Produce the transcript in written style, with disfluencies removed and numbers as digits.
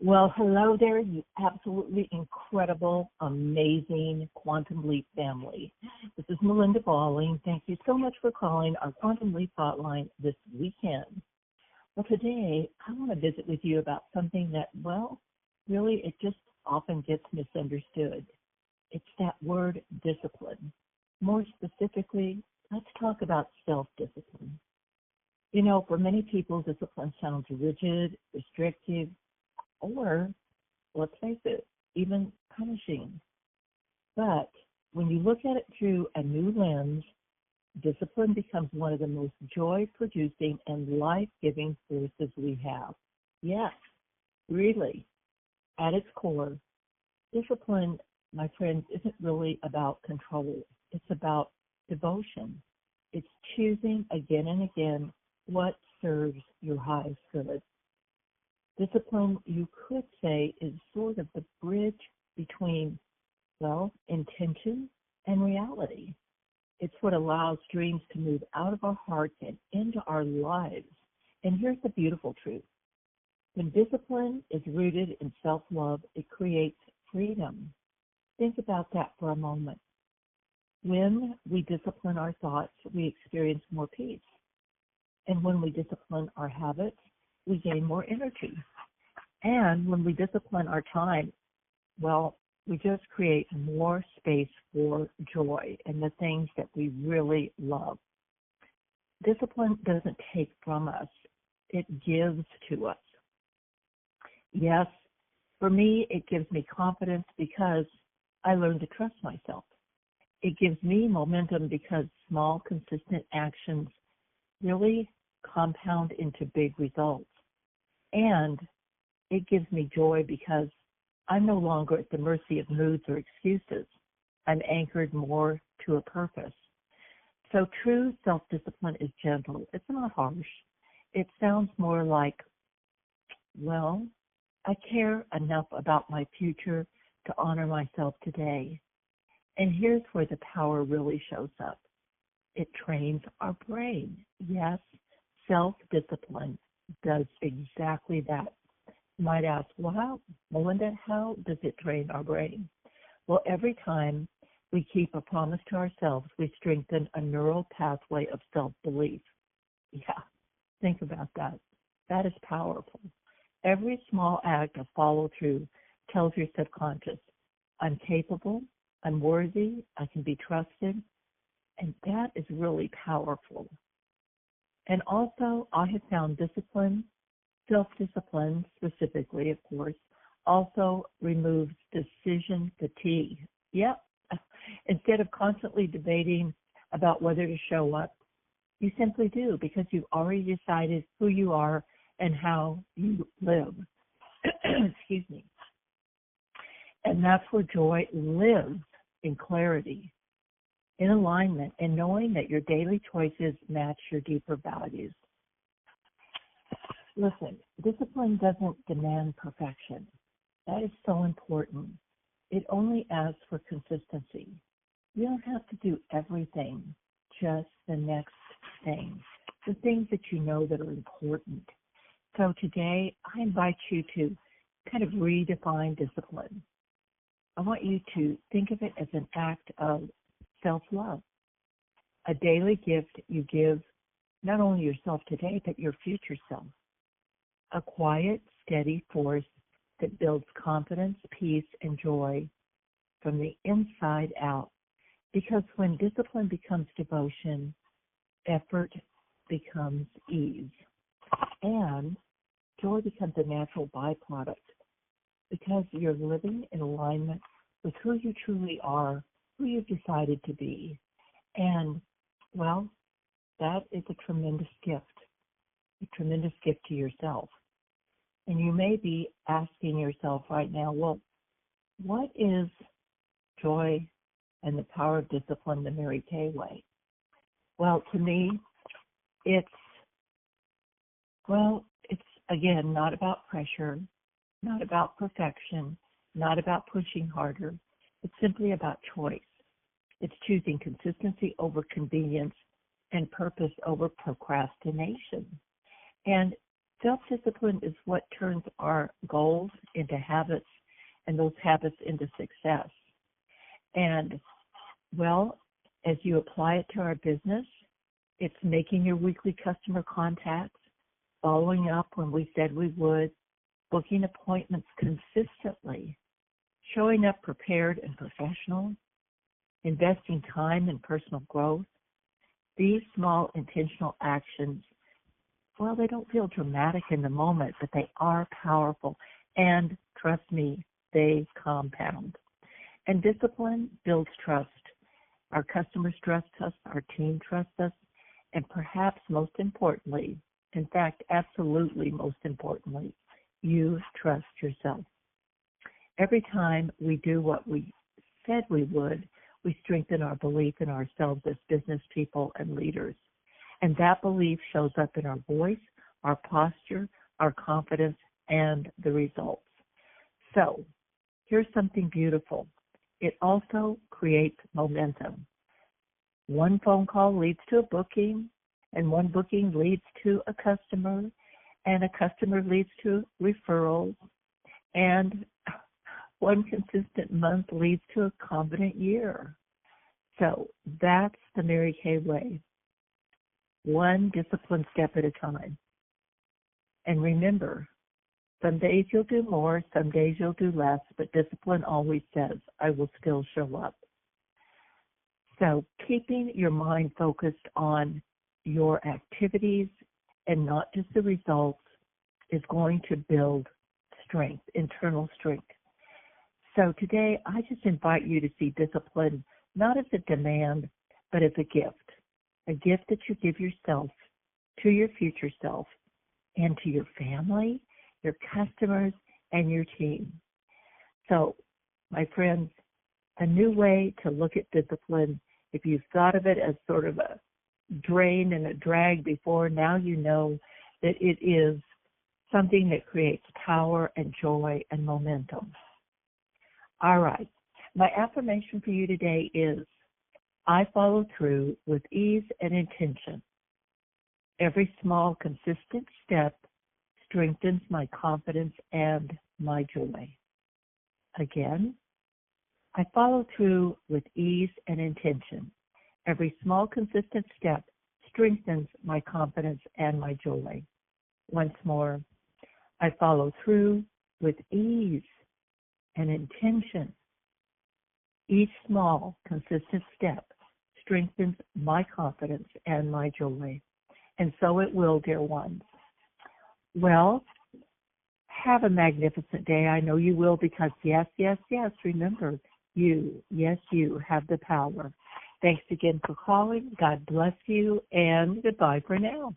Well, hello there, you absolutely incredible, amazing Quantum Leap family. This is Melinda Balling. Thank you so much for calling our Quantum Leap hotline this weekend. Well, today I want to visit with you about something that, well, really it just often gets misunderstood. It's that word discipline. More specifically, let's talk about self-discipline. You know, for many people, discipline sounds rigid, restrictive, or, let's face it, even punishing. But when you look at it through a new lens, discipline becomes one of the most joy producing and life giving forces we have. Yes, really, at its core, discipline, my friends, isn't really about control, it's about devotion. It's choosing again and again what serves your highest good. Discipline, you could say, is sort of the bridge between, well, intention and reality. It's what allows dreams to move out of our hearts and into our lives. And here's the beautiful truth. When discipline is rooted in self-love, it creates freedom. Think about that for a moment. When we discipline our thoughts, we experience more peace. And when we discipline our habits, we gain more energy. And when we discipline our time, well, we just create more space for joy and the things that we really love. Discipline doesn't take from us, it gives to us. Yes, for me, it gives me confidence because I learn to trust myself. It gives me momentum because small, consistent actions really compound into big results. And it gives me joy because I'm no longer at the mercy of moods or excuses. I'm anchored more to a purpose. So true self-discipline is gentle. It's not harsh. It sounds more like, well, I care enough about my future to honor myself today. And here's where the power really shows up. It trains our brain. Yes, self-discipline does exactly that. You might ask, well, Melinda, how does it train our brain? Well, every time we keep a promise to ourselves, we strengthen a neural pathway of self-belief. Yeah, think about that. That is powerful. Every small act of follow-through tells your subconscious, I'm capable, I'm worthy, I can be trusted, and that is really powerful. And also, I have found discipline, self-discipline specifically, of course, also removes decision fatigue. Yep. Instead of constantly debating about whether to show up, you simply do because you've already decided who you are and how you live. Excuse me. And that's where joy lives, in clarity, in alignment, and knowing that your daily choices match your deeper values. Listen, discipline doesn't demand perfection. That is so important. It only asks for consistency. You don't have to do everything, just the next thing, the things that you know that are important. So today, I invite you to kind of redefine discipline. I want you to think of it as an act of self-love, a daily gift you give not only yourself today, but your future self. A quiet, steady force that builds confidence, peace, and joy from the inside out. Because when discipline becomes devotion, effort becomes ease. And joy becomes a natural byproduct because you're living in alignment with who you truly are, who you've decided to be. And, well, that is a tremendous gift to yourself. And you may be asking yourself right now, well, what is joy and the power of discipline the Mary Kay way? Well, to me, it's again, not about pressure, not about perfection, not about pushing harder. It's simply about choice. It's choosing consistency over convenience and purpose over procrastination. And Self-discipline is what turns our goals into habits and those habits into success. And, well, as you apply it to our business, it's making your weekly customer contacts, following up when we said we would, booking appointments consistently, showing up prepared and professional, investing time in personal growth. These small intentional actions, well, they don't feel dramatic in the moment, but they are powerful. And trust me, they compound. And discipline builds trust. Our customers trust us, our team trusts us, and perhaps most importantly, in fact, absolutely most importantly, you trust yourself. Every time we do what we said we would, we strengthen our belief in ourselves as business people and leaders. And that belief shows up in our voice, our posture, our confidence, and the results. So, here's something beautiful. It also creates momentum. One phone call leads to a booking, and one booking leads to a customer, and a customer leads to referrals, and one consistent month leads to a confident year. So that's the Mary Kay way. One disciplined step at a time. And remember, some days you'll do more, some days you'll do less, but discipline always says, I will still show up. So keeping your mind focused on your activities and not just the results is going to build strength, internal strength. So today, I just invite you to see discipline not as a demand, but as a gift that you give yourself, to your future self, and to your family, your customers, and your team. So, my friends, a new way to look at discipline, if you've thought of it as sort of a drain and a drag before, now you know that it is something that creates power and joy and momentum. All right. My affirmation for you today is, I follow through with ease and intention. Every small, consistent step strengthens my confidence and my joy. Again, I follow through with ease and intention. Every small, consistent step strengthens my confidence and my joy. Once more, I follow through with ease and intention. Each small, consistent step strengthens my confidence and my joy. And so it will, dear ones. Well, have a magnificent day. I know you will, because yes, remember, you have the power. Thanks again for calling. God bless you, and goodbye for now.